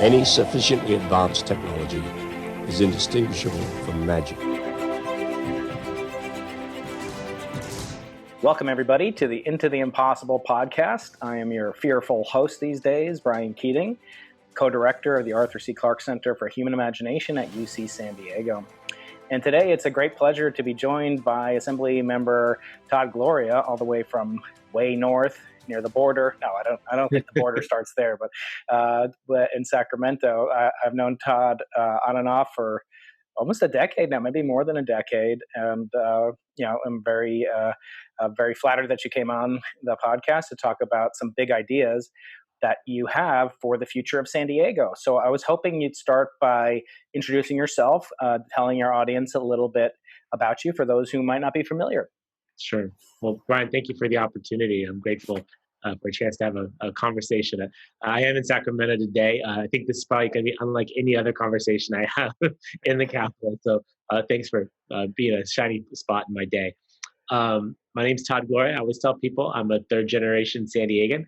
Any sufficiently advanced technology is indistinguishable from magic. Welcome, everybody, to the Into the Impossible podcast. I am your fearful host these days, Gloria and Keating, co-director of the Arthur C. Clarke Center for Human Imagination at UC San Diego. And today it's a great pleasure to be joined by Assembly Member Todd Gloria, all the way from way north near the border. No, I don't think the border starts there, but in Sacramento. I've known Todd on and off for almost a decade now, maybe more than a decade. And, I'm very flattered that you came on the podcast to talk about some big ideas that you have for the future of San Diego. So I was hoping you'd start by introducing yourself, telling our audience a little bit about you for those who might not be familiar. Sure. Well, Brian, thank you for the opportunity. I'm grateful for a chance to have a conversation. I am in Sacramento today. I think this is probably going to be unlike any other conversation I have in the capital. So thanks for being a shiny spot in my day. My name's Todd Gloria. I always tell people I'm a third generation San Diegan,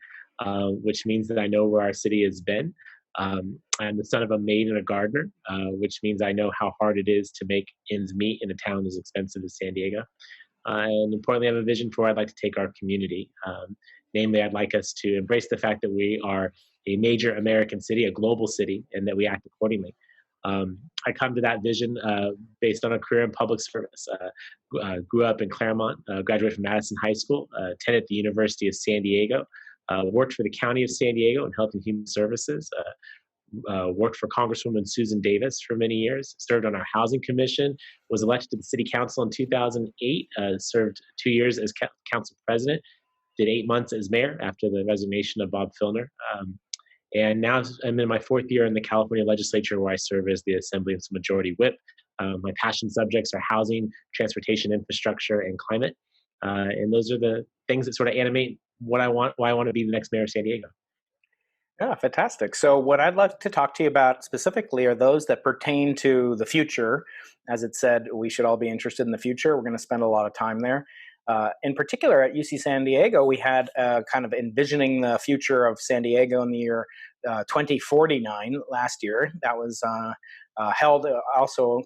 which means that I know where our city has been. I'm the son of a maid and a gardener, which means I know how hard it is to make ends meet in a town as expensive as San Diego. And importantly, I have a vision for where I'd like to take our community. Namely, I'd like us to embrace the fact that we are a major American city, a global city, and that we act accordingly. I come to that vision based on a career in public service. Grew up in Claremont, graduated from Madison High School, attended the University of San Diego, worked for the County of San Diego in Health and Human Services, worked for Congresswoman Susan Davis for many years, served on our Housing Commission, was elected to the City Council in 2008, served 2 years as Council President, did 8 months as mayor after the resignation of Bob Filner. And now I'm in my 4th year in the California legislature, where I serve as the Assembly's Majority Whip. My passion subjects are housing, transportation infrastructure, and climate. And those are the things that sort of animate why I want to be the next mayor of San Diego. Yeah, fantastic. So what I'd like to talk to you about specifically are those that pertain to the future. As it said, we should all be interested in the future. We're going to spend a lot of time there. In particular, at UC San Diego, we had kind of envisioning the future of San Diego in the year 2049 last year. That was held, also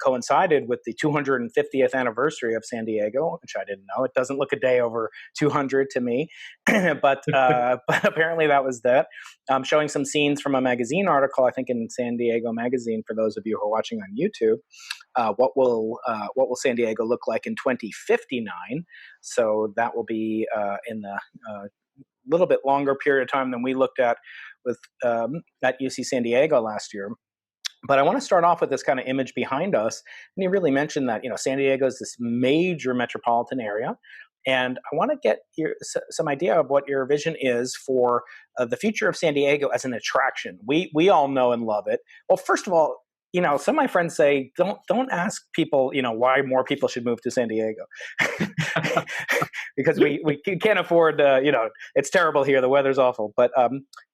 coincided with the 250th anniversary of San Diego, which I didn't know. It doesn't look a day over 200 to me, but apparently that was that. Showing some scenes from a magazine article, I think in San Diego Magazine, for those of you who are watching on YouTube. What will San Diego look like in 2059? So that will be in the little bit longer period of time than we looked at with at UC San Diego last year. But I want to start off with this kind of image behind us. And you really mentioned that, San Diego is this major metropolitan area. And I want to get some idea of what your vision is for the future of San Diego as an attraction. We all know and love it. Well, first of all, some of my friends say, don't ask people, why more people should move to San Diego. Because we can't afford, it's terrible here. The weather's awful. But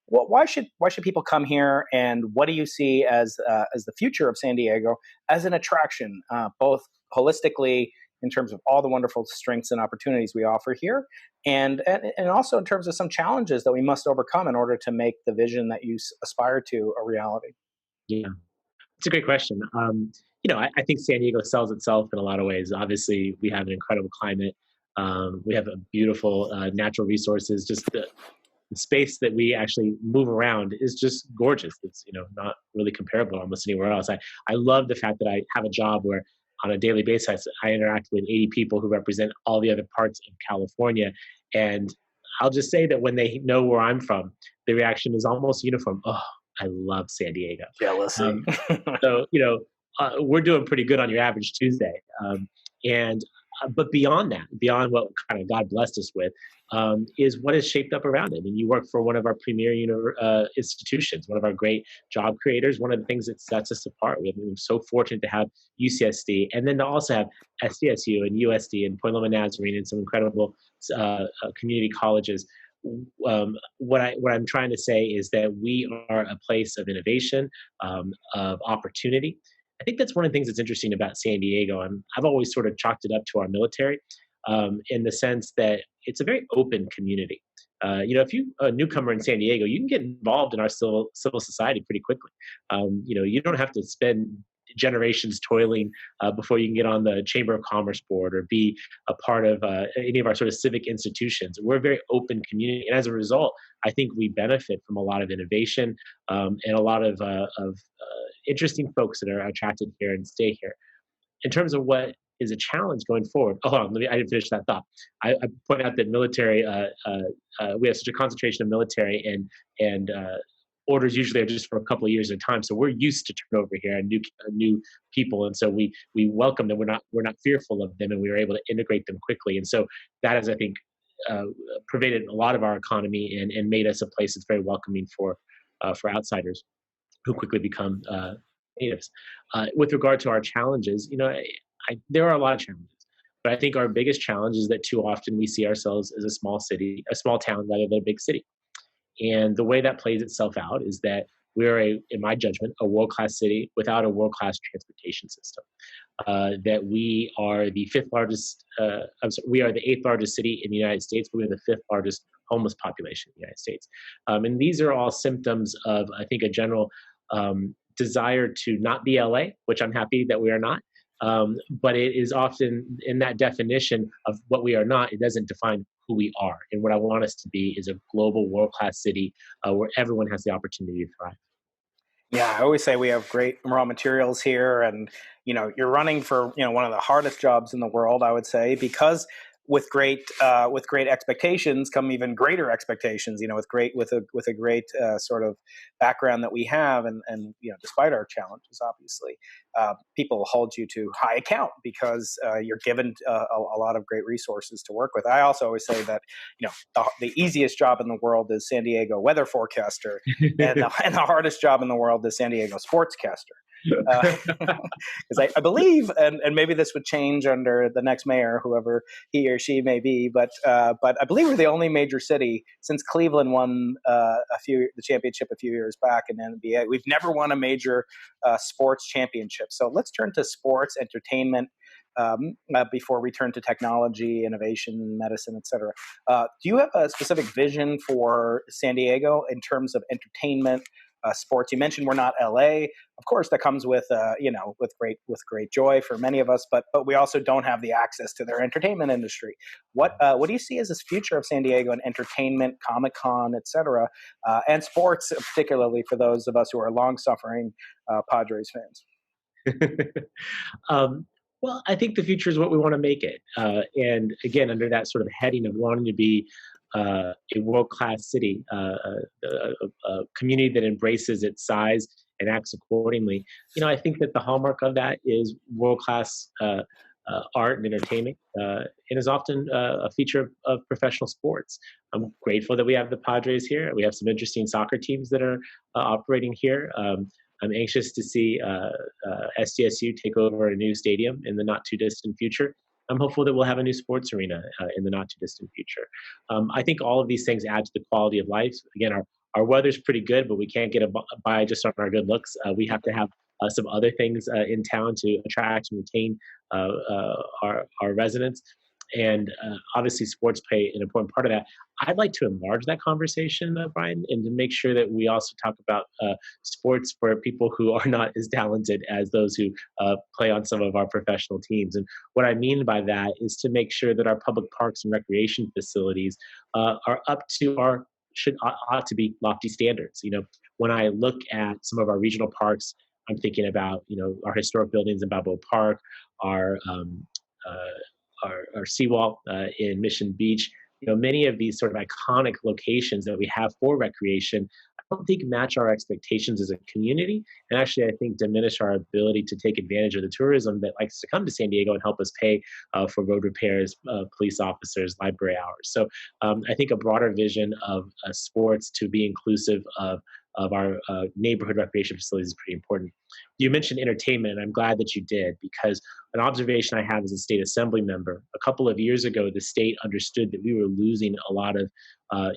why should people come here, and what do you see as the future of San Diego as an attraction, both holistically in terms of all the wonderful strengths and opportunities we offer here, and also in terms of some challenges that we must overcome in order to make the vision that you aspire to a reality? Yeah, it's a great question. I think San Diego sells itself in a lot of ways. Obviously, we have an incredible climate. We have a beautiful natural resources. Just the space that we actually move around is just gorgeous. It's not really comparable almost anywhere else. I love the fact that I have a job where on a daily basis I interact with 80 people who represent all the other parts of California, and I'll just say that when they know where I'm from, the reaction is almost uniform. Oh, I love San Diego. Jealousy. So we're doing pretty good on your average Tuesday, but beyond that, beyond what kind of God blessed us with, is what is shaped up around it. And you work for one of our premier institutions, one of our great job creators. One of the things that sets us apart. We're so fortunate to have UCSD, and then to also have SDSU and USD and Point Loma Nazarene and some incredible community colleges. What I'm trying to say is that we are a place of innovation, of opportunity. I think that's one of the things that's interesting about San Diego. I've always sort of chalked it up to our military, in the sense that it's a very open community. If you're a newcomer in San Diego, you can get involved in our civil society pretty quickly. You don't have to spend generations toiling before you can get on the Chamber of Commerce board or be a part of any of our sort of civic institutions. We're a very open community, and as a result, I think we benefit from a lot of innovation and a lot of interesting folks that are attracted here and stay here. In terms of what is a challenge going forward, hold on, I didn't finish that thought. I point out that military, we have such a concentration of military and orders usually are just for a couple of years at a time. So we're used to turnover here and new people, and so we welcome them. We're not fearful of them, and we were able to integrate them quickly. And so that has, I think, pervaded a lot of our economy and made us a place that's very welcoming for outsiders who quickly become natives. With regard to our challenges, there are a lot of challenges, but I think our biggest challenge is that too often we see ourselves as a small town rather than a big city. And the way that plays itself out is that we're, in my judgment, a world-class city without a world-class transportation system. That we are the we are the 8th largest city in the United States, but we have the 5th largest homeless population in the United States. And these are all symptoms of, I think, a general desire to not be LA, which I'm happy that we are not. But it is often in that definition of what we are not, it doesn't define who we are. And what I want us to be is a global world-class city where everyone has the opportunity to thrive. Yeah, I always say we have great raw materials here, and you're running for one of the hardest jobs in the world, I would say, because with great expectations come even greater expectations. With a great sort of background that we have, and despite our challenges, obviously, people hold you to high account because you're given a lot of great resources to work with. I also always say that the easiest job in the world is San Diego weather forecaster, and the hardest job in the world is San Diego sportscaster. Because I believe, and maybe this would change under the next mayor, whoever he or she may be, but I believe we're the only major city since Cleveland won the championship a few years back in the NBA. We've never won a major sports championship. So let's turn to sports, entertainment, before we turn to technology, innovation, medicine, et cetera. Do you have a specific vision for San Diego in terms of entertainment, sports? You mentioned we're not LA. Of course, that comes with great joy for many of us, but we also don't have the access to their entertainment industry. What do you see as this future of San Diego in entertainment, Comic-Con, et cetera, and sports, particularly for those of us who are long-suffering Padres fans? Well, I think the future is what we want to make it. And again, under that sort of heading of wanting to be a world-class city, a community that embraces its size and acts accordingly. I think that the hallmark of that is world-class art and entertainment, and is often a feature of professional sports. I'm grateful that we have the Padres here. We have some interesting soccer teams that are operating here. I'm anxious to see SDSU take over a new stadium in the not too distant future. I'm hopeful that we'll have a new sports arena in the not too distant future. I think all of these things add to the quality of life. Again, our weather's pretty good, but we can't get by just on our good looks. We have to have some other things in town to attract and retain our residents. And obviously sports play an important part of that. I'd like to enlarge that conversation, Brian, and to make sure that we also talk about sports for people who are not as talented as those who play on some of our professional teams. And what I mean by that is to make sure that our public parks and recreation facilities are up to ought to be lofty standards. When I look at some of our regional parks, I'm thinking about our historic buildings in Balboa Park, our seawall in Mission Beach. Many of these sort of iconic locations that we have for recreation, I don't think match our expectations as a community, and actually I think diminish our ability to take advantage of the tourism that likes to come to San Diego and help us pay for road repairs, police officers, library hours. So I think a broader vision of sports to be inclusive of our neighborhood recreation facilities is pretty important. You mentioned entertainment, and I'm glad that you did, because an observation I have as a state assembly member, a couple of years ago, the state understood that we were losing a lot of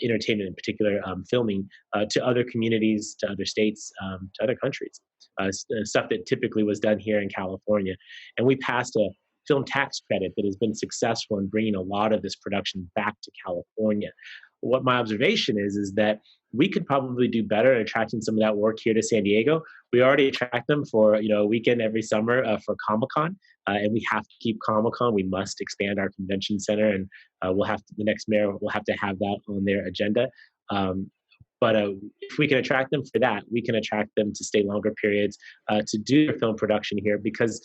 entertainment, in particular filming, to other communities, to other states, to other countries, stuff that typically was done here in California. And we passed a film tax credit that has been successful in bringing a lot of this production back to California. What my observation is that we could probably do better at attracting some of that work here to San Diego. We already attract them for a weekend every summer for Comic-Con, and we have to keep Comic-Con. We must expand our convention center, and the next mayor will have to have that on their agenda. But if we can attract them for that, we can attract them to stay longer periods to do their film production here because,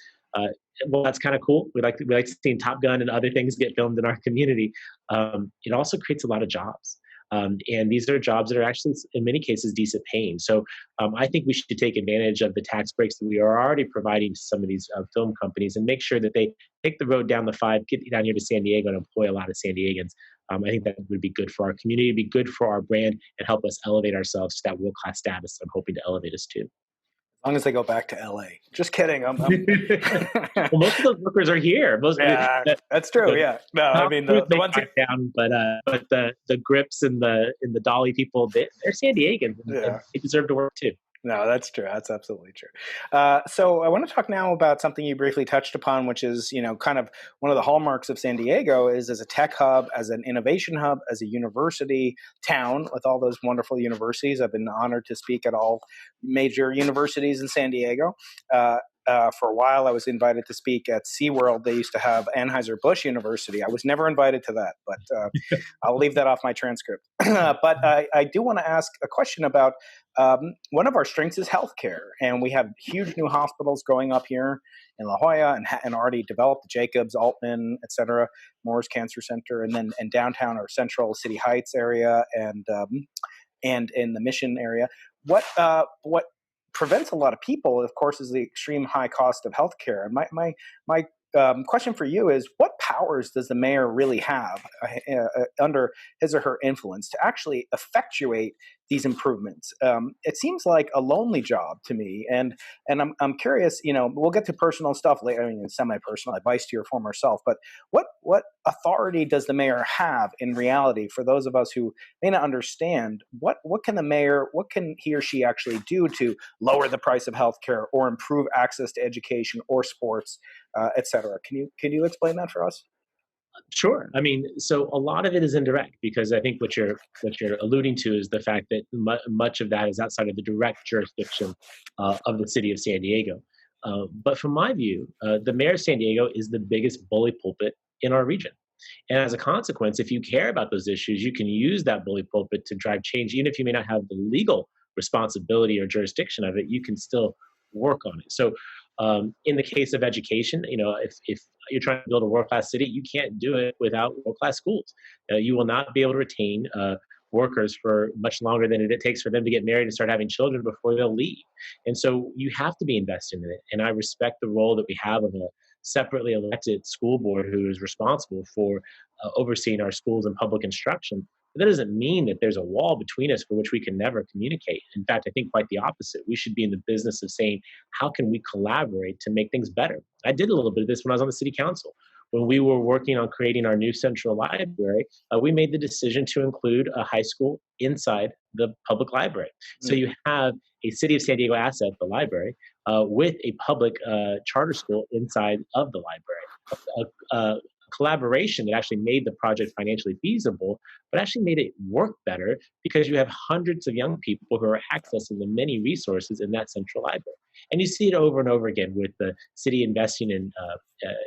well, that's kind of cool. We like seeing Top Gun and other things get filmed in our community. It also creates a lot of jobs. And these are jobs that are actually, in many cases, decent paying. So I think we should take advantage of the tax breaks that we are already providing to some of these film companies and make sure that they take the road down the 5, get down here to San Diego and employ a lot of San Diegans. I think that would be good for our community, be good for our brand, and help us elevate ourselves to that world-class status I'm hoping to elevate us to. As long as they go back to LA. Just kidding. Well, most of those workers are here. Yeah, that's true. Yeah. No, I mean the ones down, but the Grips and the Dolly people, they're San Diegans, and they deserve to work too. No, that's true. That's absolutely true. So I want to talk now about something you briefly touched upon, which is, kind of one of the hallmarks of San Diego is as a tech hub, as an innovation hub, as a university town with all those wonderful universities. I've been honored to speak at all major universities in San Diego. For a while, I was invited to speak at SeaWorld. They used to have Anheuser-Busch University. I was never invited to that, but I'll leave that off my transcript. But I do want to ask a question about one of our strengths is healthcare, and we have huge new hospitals going up here in La Jolla and already developed, Jacobs, Altman, et cetera, Moore's Cancer Center, and then in downtown or Central City Heights area and in the Mission area. What prevents a lot of people, of course, is the extreme high cost of healthcare. And my question for you is, what powers does the mayor really have under his or her influence to actually effectuate these improvements? It seems like a lonely job to me, and I'm curious. We'll get to personal stuff later. I mean, semi-personal advice to your former self, but what authority does the mayor have in reality for those of us who may not understand? What can the mayor, what can he or she actually do to lower the price of healthcare or improve access to education or sports, et cetera? Can you explain that for us? Sure. I mean, so a lot of it is indirect because I think what you're alluding to is the fact that much of that is outside of the direct jurisdiction of the city of San Diego. But from my view, the mayor of San Diego is the biggest bully pulpit in our region. And as a consequence, if you care about those issues, you can use that bully pulpit to drive change. Even if you may not have the legal responsibility or jurisdiction of it, you can still work on it. So in the case of education, if you're trying to build a world-class city, you can't do it without world-class schools. You will not be able to retain workers for much longer than it takes for them to get married and start having children before they'll leave. And so you have to be investing in it. And I respect the role that we have of a separately elected school board who is responsible for overseeing our schools and public instruction. But that doesn't mean that there's a wall between us for which we can never communicate. In fact, I think quite the opposite. We should be in the business of saying, how can we collaborate to make things better? I did a little bit of this when I was on the city council. When we were working on creating our new central library, we made the decision to include a high school inside the public library. So you have a City of San Diego asset, the library, with a public charter school inside of the library. A collaboration that actually made the project financially feasible, but actually made it work better because you have hundreds of young people who are accessing the many resources in that central library. And you see it over and over again with the city investing in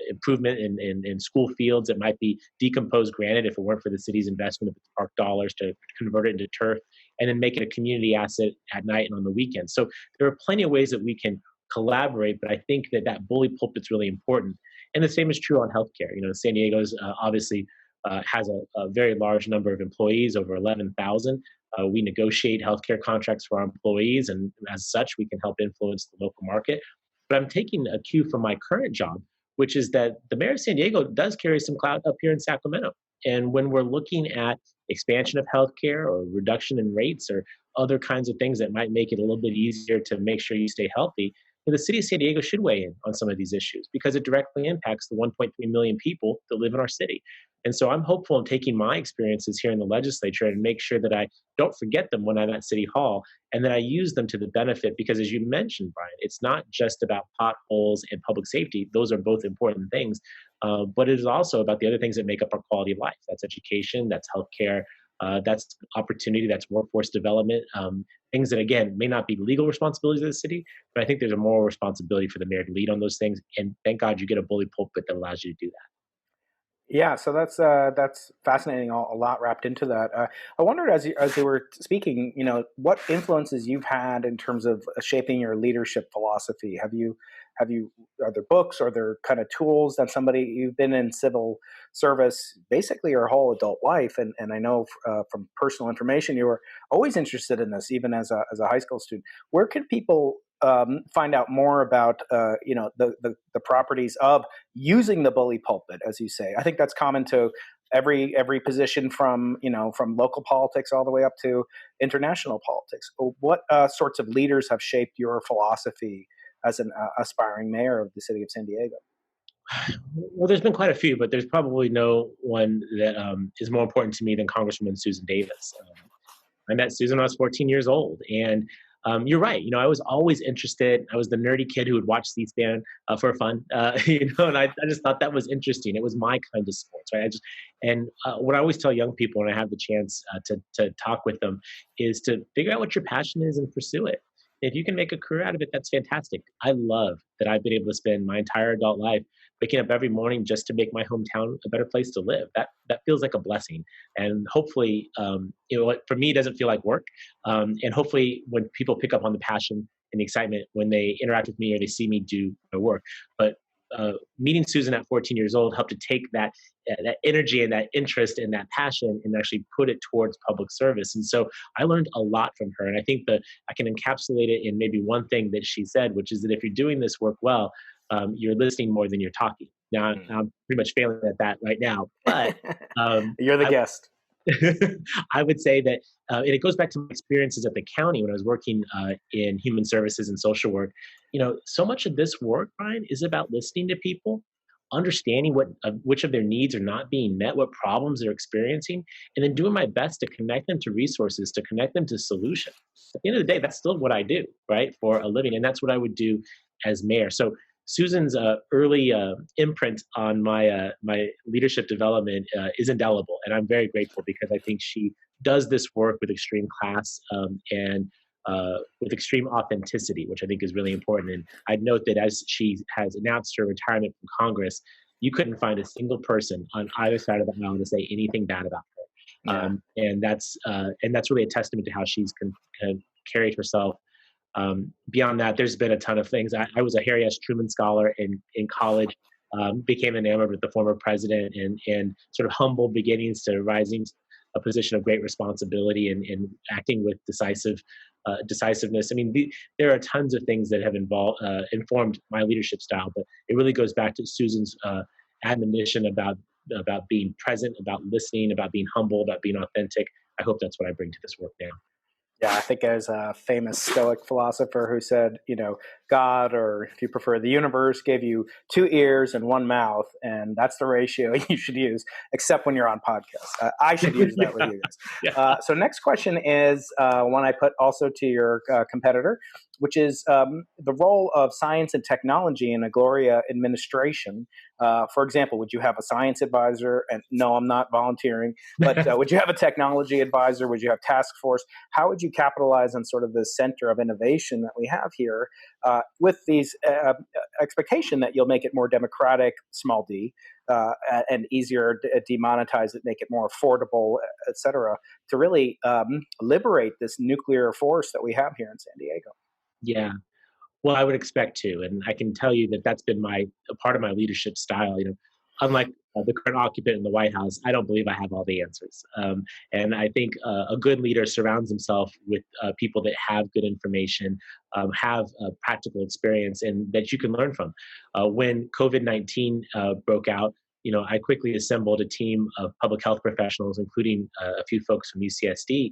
improvement in school fields that might be decomposed granite if it weren't for the city's investment of its park dollars to convert it into turf and then make it a community asset at night and on the weekends. So there are plenty of ways that we can collaborate, but I think that bully pulpit's really important. And the same is true on healthcare. San Diego's obviously has a very large number of employees, over 11,000. We negotiate healthcare contracts for our employees, and as such, we can help influence the local market. But I'm taking a cue from my current job, which is that the mayor of San Diego does carry some clout up here in Sacramento. And when we're looking at expansion of healthcare or reduction in rates or other kinds of things that might make it a little bit easier to make sure you stay healthy, the city of San Diego should weigh in on some of these issues because it directly impacts the 1.3 million people that live in our city. And so I'm hopeful in taking my experiences here in the legislature and make sure that I don't forget them when I'm at City Hall and that I use them to the benefit because, as you mentioned, Brian, it's not just about potholes and public safety. Those are both important things. But it is also about the other things that make up our quality of life. That's education, that's healthcare, that's opportunity, that's workforce development, things that, again, may not be legal responsibilities of the city, but I think there's a moral responsibility for the mayor to lead on those things. And thank God you get a bully pulpit that allows you to do that. Yeah, so that's fascinating. A lot wrapped into that. I wondered, as you were speaking, what influences you've had in terms of shaping your leadership philosophy. Have you are there books or are there kind of tools that you've been in civil service basically your whole adult life, and I know from personal information you were always interested in this, even as a high school student. Where can people find out more about the properties of using the bully pulpit, as you say? I think that's common to every position from local politics all the way up to international politics. What sorts of leaders have shaped your philosophy as an aspiring mayor of the city of San Diego? Well, there's been quite a few, but there's probably no one that is more important to me than Congresswoman Susan Davis. I met Susan when I was 14 years old, and you're right. I was always interested. I was the nerdy kid who would watch C-SPAN for fun, and I just thought that was interesting. It was my kind of sports, right? What I always tell young people when I have the chance to talk with them is to figure out what your passion is and pursue it. If you can make a career out of it, that's fantastic. I love that I've been able to spend my entire adult life waking up every morning just to make my hometown a better place to live. That feels like a blessing, and hopefully, for me, it doesn't feel like work. And hopefully, when people pick up on the passion and the excitement when they interact with me or they see me do my work, but meeting Susan at 14 years old helped to take that energy and that interest and that passion and actually put it towards public service. And so I learned a lot from her. And I think that I can encapsulate it in maybe one thing that she said, which is that if you're doing this work well, you're listening more than you're talking. Now, I'm pretty much failing at that right now, but You're the guest. I would say that, and it goes back to my experiences at the county when I was working in human services and social work. So much of this work, Brian, is about listening to people, understanding which of their needs are not being met, what problems they're experiencing, and then doing my best to connect them to resources, to connect them to solutions. At the end of the day, that's still what I do, right, for a living, and that's what I would do as mayor. So Susan's early imprint on my leadership development is indelible, and I'm very grateful because I think she does this work with extreme class and with extreme authenticity, which I think is really important. And I'd note that as she has announced her retirement from Congress, you couldn't find a single person on either side of the aisle to say anything bad about her, and that's really a testament to how she's carried herself. Beyond that, there's been a ton of things. I was a Harry S. Truman Scholar in college, became enamored with the former president and sort of humble beginnings to rising a position of great responsibility and acting with decisiveness. I mean, there are tons of things that have informed my leadership style, but it really goes back to Susan's admonition about being present, about listening, about being humble, about being authentic. I hope that's what I bring to this work now. Yeah, I think there's a famous Stoic philosopher who said, God, or if you prefer, the universe gave you 2 ears and 1 mouth, and that's the ratio you should use, except when you're on podcasts. I should use that with you guys. Yeah. So next question is one I put also to your competitor, which is the role of science and technology in a Gloria administration. For example, would you have a science advisor? And no, I'm not volunteering, but would you have a technology advisor? Would you have task force? How would you capitalize on sort of the center of innovation that we have here with these expectation that you'll make it more democratic, small d, and easier to demonetize it, make it more affordable, et cetera, to really liberate this nuclear force that we have here in San Diego? Yeah. Well, I would expect to, and I can tell you that that's been a part of my leadership style. Unlike the current occupant in the White House, I don't believe I have all the answers. And I think a good leader surrounds himself with people that have good information, have practical experience, and that you can learn from. When COVID-19 broke out, I quickly assembled a team of public health professionals, including a few folks from UCSD,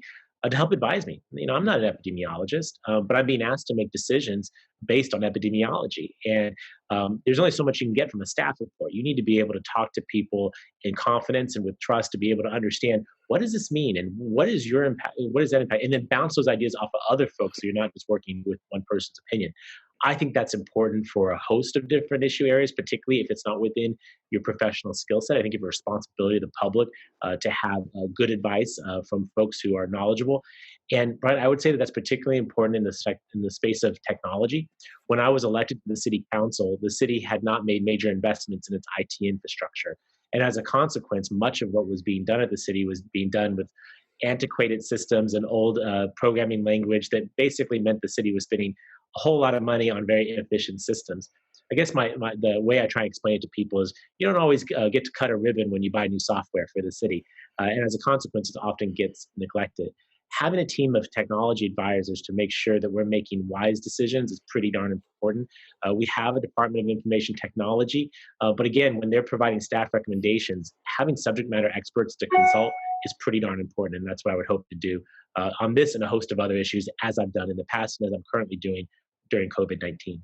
to help advise me. I'm not an epidemiologist, but I'm being asked to make decisions based on epidemiology. And there's only so much you can get from a staff report. You need to be able to talk to people in confidence and with trust to be able to understand, what does this mean, and what is your impact? What is that impact? And then bounce those ideas off of other folks, so you're not just working with one person's opinion. I think that's important for a host of different issue areas, particularly if it's not within your professional skill set. I think you have a responsibility to the public to have good advice from folks who are knowledgeable. And Brian, I would say that that's particularly important in the space of technology. When I was elected to the city council, the city had not made major investments in its IT infrastructure. And as a consequence, much of what was being done at the city was being done with antiquated systems and old programming language that basically meant the city was spending a whole lot of money on very inefficient systems. I guess the way I try and explain it to people is, you don't always get to cut a ribbon when you buy new software for the city. And as a consequence, it often gets neglected. Having a team of technology advisors to make sure that we're making wise decisions is pretty darn important. We have a Department of Information Technology, but again, when they're providing staff recommendations, having subject matter experts to consult is pretty darn important, and that's what I would hope to do on this and a host of other issues, as I've done in the past and as I'm currently doing during COVID-19.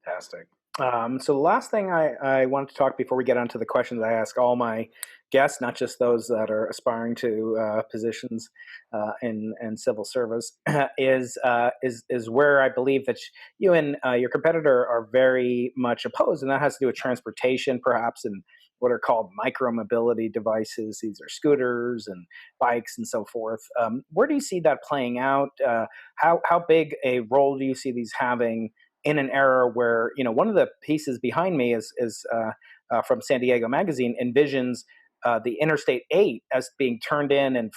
Fantastic. So the last thing I wanted to talk before we get onto the questions I ask all my guests, not just those that are aspiring to positions in civil service, is where I believe that you and your competitor are very much opposed, and that has to do with transportation, perhaps, and what are called micromobility devices. These are scooters and bikes and so forth. Where do you see that playing out? How big a role do you see these having in an era where, one of the pieces behind me is from San Diego Magazine envisions the Interstate 8 as being turned in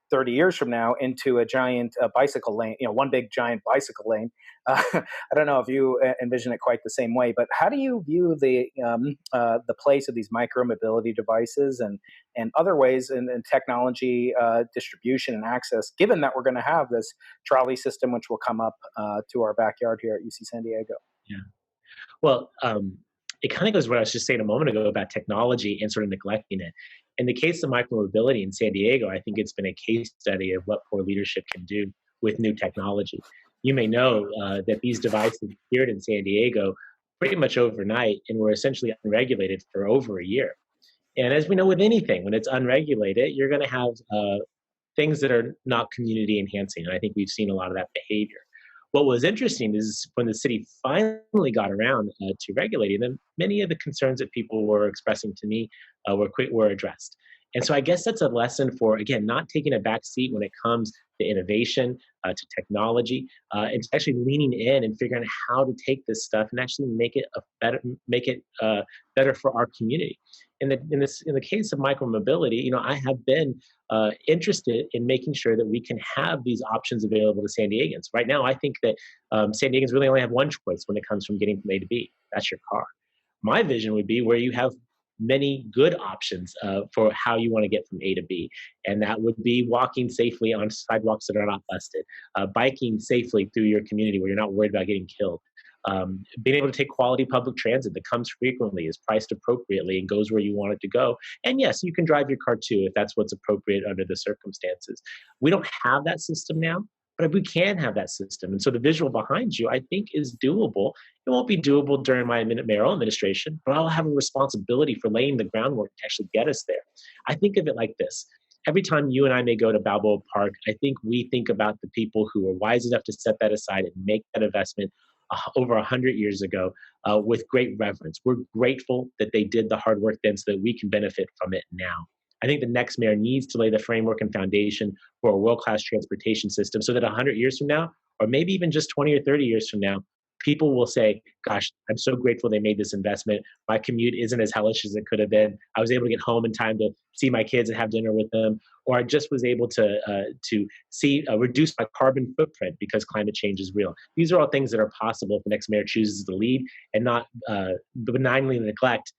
30 years from now into a giant bicycle lane, one big giant bicycle lane. I don't know if you envision it quite the same way, but how do you view the place of these micromobility devices and other ways in technology distribution and access, given that we're going to have this trolley system, which will come up to our backyard here at UC San Diego? Yeah. Well, it kind of goes to what I was just saying a moment ago about technology and sort of neglecting it. In the case of micromobility in San Diego, I think it's been a case study of what poor leadership can do with new technology. You may know that these devices appeared in San Diego pretty much overnight and were essentially unregulated for over a year. And as we know with anything, when it's unregulated, you're going to have things that are not community enhancing. And I think we've seen a lot of that behavior. What was interesting is when the city finally got around to regulating them, many of the concerns that people were expressing to me were addressed. And so I guess that's a lesson for, again, not taking a back seat when it comes to innovation, to technology, and actually leaning in and figuring out how to take this stuff and actually make it better for our community. In the case of micromobility, I have been interested in making sure that we can have these options available to San Diegans. Right now, I think that San Diegans really only have one choice when it comes from getting from A to B. That's your car. My vision would be where you have many good options for how you want to get from A to B. And that would be walking safely on sidewalks that are not busted, biking safely through your community where you're not worried about getting killed. Being able to take quality public transit that comes frequently, is priced appropriately, and goes where you want it to go. And yes, you can drive your car too if that's what's appropriate under the circumstances. We don't have that system now, but we can have that system. And so the visual behind you, I think, is doable. It won't be doable during my mayoral administration, but I'll have a responsibility for laying the groundwork to actually get us there. I think of it like this. Every time you and I may go to Balboa Park, I think we think about the people who were wise enough to set that aside and make that investment over 100 years ago with great reverence. We're grateful that they did the hard work then so that we can benefit from it now. I think the next mayor needs to lay the framework and foundation for a world-class transportation system so that 100 years from now, or maybe even just 20 or 30 years from now, people will say, gosh, I'm so grateful they made this investment. My commute isn't as hellish as it could have been. I was able to get home in time to see my kids and have dinner with them. Or I just was able to reduce my carbon footprint because climate change is real. These are all things that are possible if the next mayor chooses to lead and not benignly neglect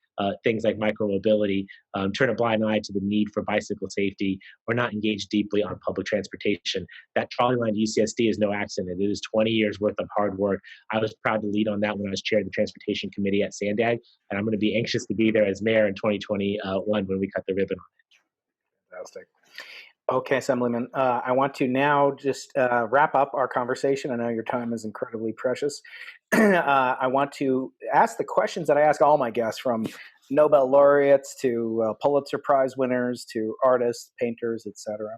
things like micromobility, turn a blind eye to the need for bicycle safety, or not engage deeply on public transportation. That trolley line to UCSD is no accident. It is 20 years worth of hard work. I was proud to lead on that when I was chair of the transportation committee at San Diegans, and I'm going to be anxious to be there as mayor in 2021 when we cut the ribbon on it. Fantastic. Okay, Assemblyman, I want to now just wrap up our conversation. I know your time is incredibly precious. I want to ask the questions that I ask all my guests, from Nobel laureates to Pulitzer Prize winners to artists, painters, etc.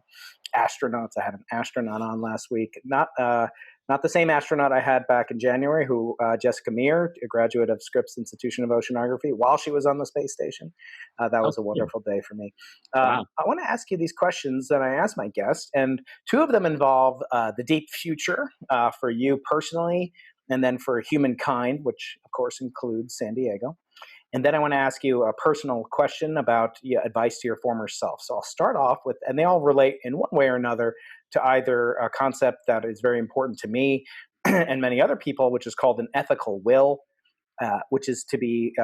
Astronauts. I had an astronaut on last week. Not the same astronaut I had back in January, who Jessica Meir, a graduate of Scripps Institution of Oceanography, while she was on the space station. That Oh, was a cool. wonderful day for me. Wow. I want to ask you these questions that I ask my guests, and two of them involve the deep future for you personally, and then for humankind, which of course includes San Diego. And then I want to ask you a personal question about advice to your former self. So I'll start off with, and they all relate in one way or another to either a concept that is very important to me and many other people, which is called an ethical will, which is to be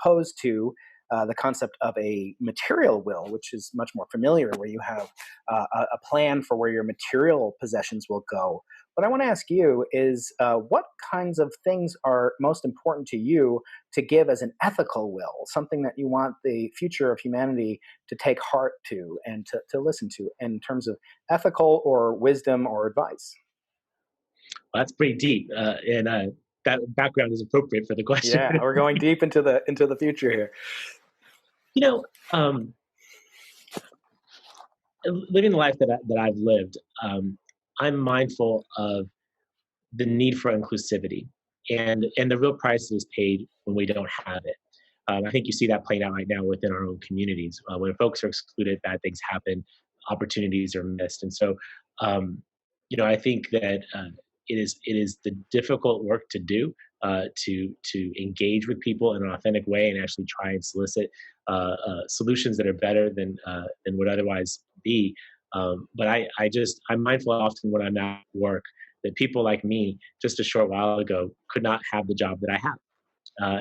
opposed to the concept of a material will, which is much more familiar, where you have a plan for where your material possessions will go. What I want to ask you is what kinds of things are most important to you to give as an ethical will, something that you want the future of humanity to take heart to and to listen to in terms of ethical or wisdom or advice? Well, that's pretty deep, and that background is appropriate for the question. Yeah, we're going deep into the future here. You know, um, living the life that I've lived, I'm mindful of the need for inclusivity and the real price that is paid when we don't have it. I think you see that playing out right now within our own communities. When folks are excluded, bad things happen, opportunities are missed, and so um, I think that it is the difficult work to do, to engage with people in an authentic way and actually try and solicit solutions that are better than would otherwise be. But I'm mindful often when I'm at work that people like me just a short while ago could not have the job that I have.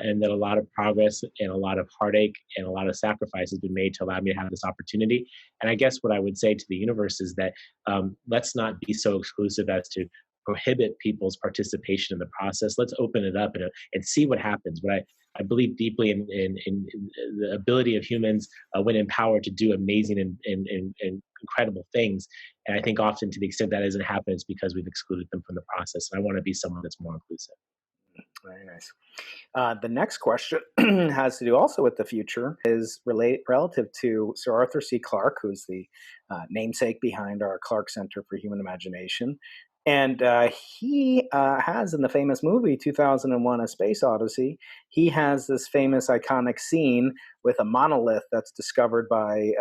And that a lot of progress and a lot of heartache and a lot of sacrifice has been made to allow me to have this opportunity. And I guess what I would say to the universe is that let's not be so exclusive as to prohibit people's participation in the process. Let's open it up and see what happens. But I believe deeply in the ability of humans when empowered to do amazing and incredible things. And I think often to the extent that doesn't happen, it's because we've excluded them from the process. And I want to be someone that's more inclusive. Very nice. The next question has to do also with the future, is relative to Sir Arthur C. Clarke, who's the namesake behind our Clarke Center for Human Imagination. And he has, in the famous movie 2001 A Space Odyssey, he has this famous iconic scene with a monolith that's discovered by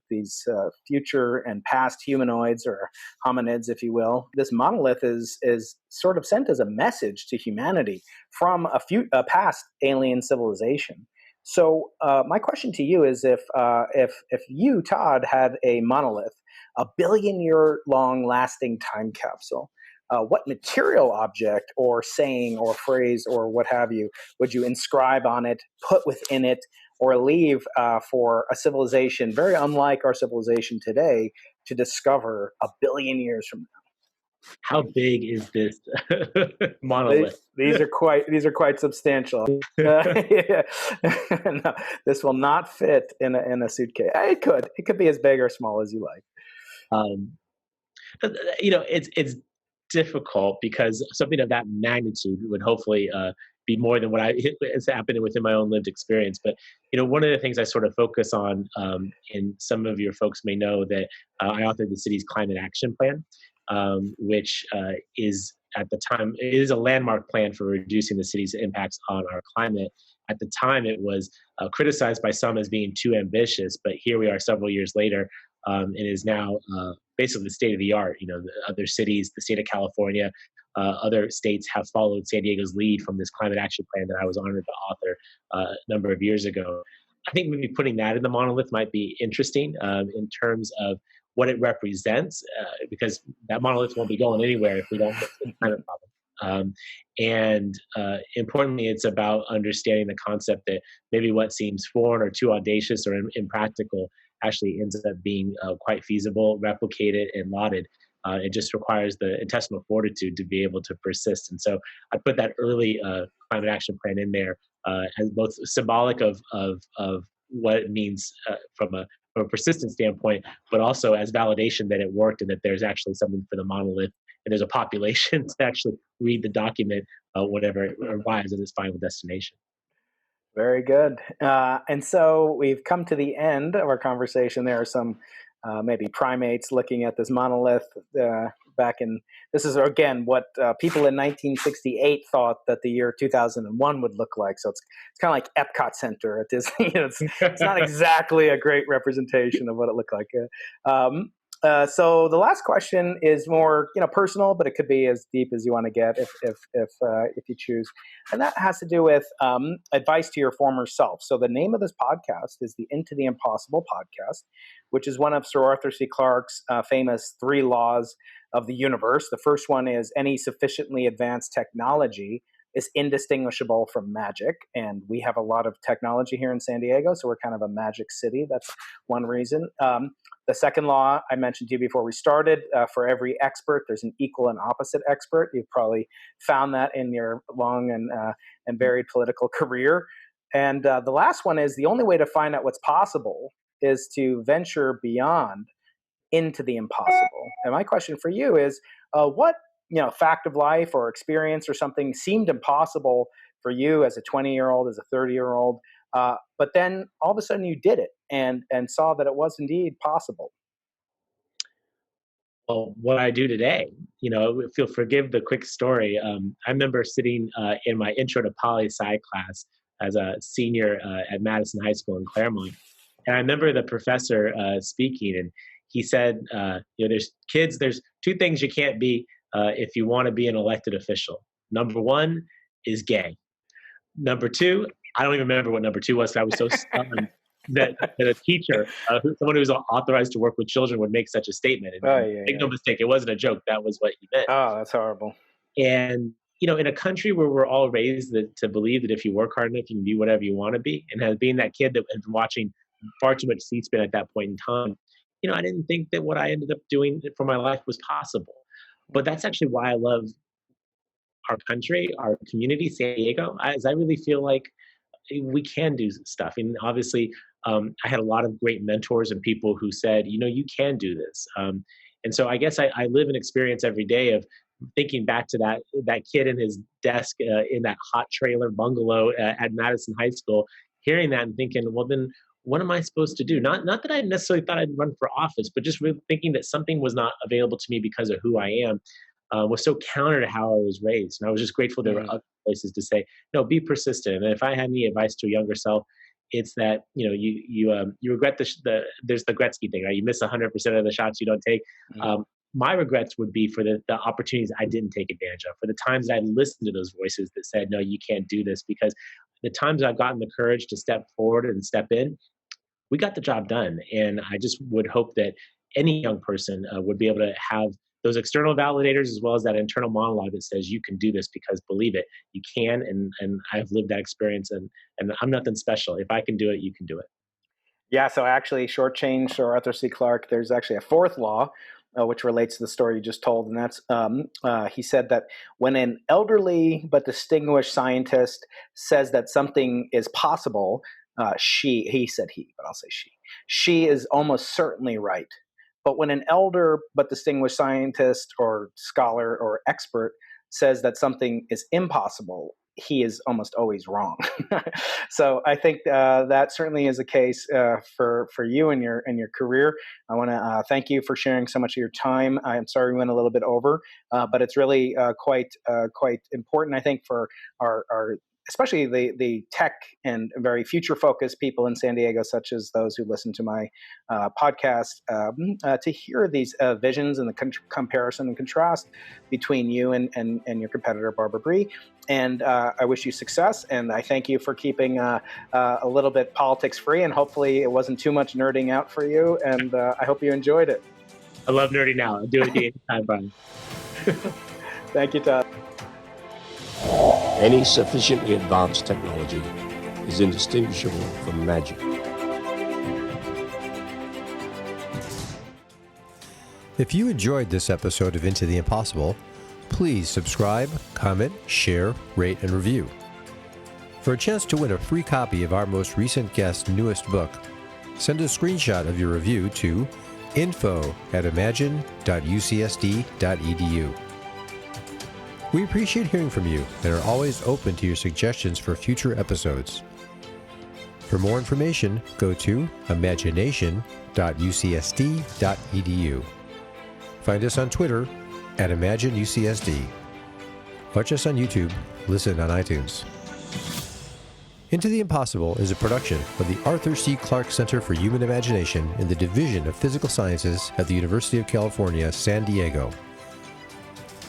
these future and past humanoids, or hominids, if you will. This monolith is sort of sent as a message to humanity from a past alien civilization. So my question to you is, if you, Todd, had a monolith, a billion-year long lasting time capsule, what material object or saying or phrase or what have you would you inscribe on it, put within it, or leave for a civilization very unlike our civilization today to discover a billion years from now? How big is this They, monolith? these are quite substantial. Yeah. No, this will not fit in a suitcase. It could be as big or small as you like. Um, it's difficult because something of that magnitude would hopefully be more than what is happening within my own lived experience. But one of the things I sort of focus on, and some of your folks may know that I authored the city's climate action plan, which is at the time it is a landmark plan for reducing the city's impacts on our climate. At the time, it was criticized by some as being too ambitious, but here we are several years later. It is now basically the state of the art. The other cities, the state of California, other states have followed San Diego's lead from this climate action plan that I was honored to author a number of years ago. I think maybe putting that in the monolith might be interesting in terms of what it represents, because that monolith won't be going anywhere if we don't fix the climate problem. And importantly, it's about understanding the concept that maybe what seems foreign or too audacious or impractical actually ends up being quite feasible, replicated, and lauded. It just requires the intestinal fortitude to be able to persist. And so I put that early climate action plan in there as both symbolic of what it means from a from a persistent standpoint, but also as validation that it worked and that there's actually something for the monolith and there's a population to actually read the document, whatever it arrives at its final destination. Very good. And so we've come to the end of our conversation. There are some maybe primates looking at this monolith back in, this is again what people in 1968 thought that the year 2001 would look like. So it's kind of like Epcot Center at Disney. It's not exactly a great representation of what it looked like. So the last question is more, personal, but it could be as deep as you want to get if you choose, and that has to do with advice to your former self. So the name of this podcast is the Into the Impossible podcast, which is one of Sir Arthur C. Clarke's famous 3 laws of the universe. The first one is any sufficiently advanced technology is indistinguishable from magic. And we have a lot of technology here in San Diego, so we're kind of a magic city. That's one reason. The second law I mentioned to you before we started, for every expert, there's an equal and opposite expert. You've probably found that in your long and varied political career. And the last one is the only way to find out what's possible is to venture beyond into the impossible. And my question for you is, what fact of life or experience or something seemed impossible for you as a 20-year-old, as a 30-year-old, but then all of a sudden you did it and saw that it was indeed possible? Well, what I do today, if you'll forgive the quick story, I remember sitting in my intro to poli-sci class as a senior at Madison High School in Claremont. And I remember the professor speaking, and he said, there's 2 things you can't be if you want to be an elected official. Number 1 is gay. Number 2, I don't even remember what number 2 was. I was so stunned that a teacher, someone who's authorized to work with children, would make such a statement. And make no mistake, it wasn't a joke. That was what he meant. Oh, that's horrible. And in a country where we're all raised to believe that if you work hard enough, you can be whatever you want to be, and being that kid that had been watching far too much C-SPAN at that point in time, I didn't think that what I ended up doing for my life was possible. But that's actually why I love our country, our community, San Diego, as I really feel like we can do stuff. And obviously, I had a lot of great mentors and people who said, you can do this. And so I guess I live and experience every day of thinking back to that kid in his desk in that hot trailer bungalow at Madison High School, hearing that and thinking, well, then what am I supposed to do? Not that I necessarily thought I'd run for office, but just really thinking that something was not available to me because of who I am was so counter to how I was raised. And I was just grateful there were other places to say, no, be persistent. And if I had any advice to a younger self, it's that, you regret there's the Gretzky thing, right? You miss 100% of the shots you don't take. My regrets would be for the opportunities I didn't take advantage of, for the times that I listened to those voices that said, no, you can't do this, because the times I've gotten the courage to step forward and step in, we got the job done. And I just would hope that any young person would be able to have those external validators as well as that internal monologue that says you can do this, because believe it, you can. And I've lived that experience, and I'm nothing special. If I can do it, you can do it. Yeah, so actually shortchanged Sir Arthur C. Clarke, there's actually a 4th law which relates to the story you just told. And that's, he said that when an elderly but distinguished scientist says that something is possible, he said he, but I'll say she is almost certainly right. But when an elder but distinguished scientist or scholar or expert says that something is impossible, he is almost always wrong. So I think that certainly is the case for you and your career. I want to thank you for sharing so much of your time. I'm sorry we went a little bit over, but it's really quite important, I think, for our especially the tech and very future-focused people in San Diego, such as those who listen to my podcast, to hear these visions and the comparison and contrast between you and your competitor, Barbara Bry. And I wish you success, and I thank you for keeping a little bit politics-free, and hopefully it wasn't too much nerding out for you, and I hope you enjoyed it. I love nerding out. I'll do it anytime, Brian. Thank you, Todd. Any sufficiently advanced technology is indistinguishable from magic. If you enjoyed this episode of Into the Impossible, please subscribe, comment, share, rate, and review. For a chance to win a free copy of our most recent guest's newest book, Send a screenshot of your review to info@imagine.ucsd.edu. We appreciate hearing from you and are always open to your suggestions for future episodes. For more information, go to imagination.ucsd.edu. Find us on Twitter @ImagineUCSD. Watch us on YouTube, listen on iTunes. Into the Impossible is a production of the Arthur C. Clarke Center for Human Imagination in the Division of Physical Sciences at the University of California, San Diego.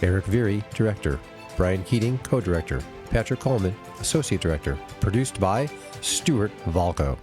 Eric Veary, Director. Brian Keating, Co-Director. Patrick Coleman, Associate Director. Produced by Stuart Valco.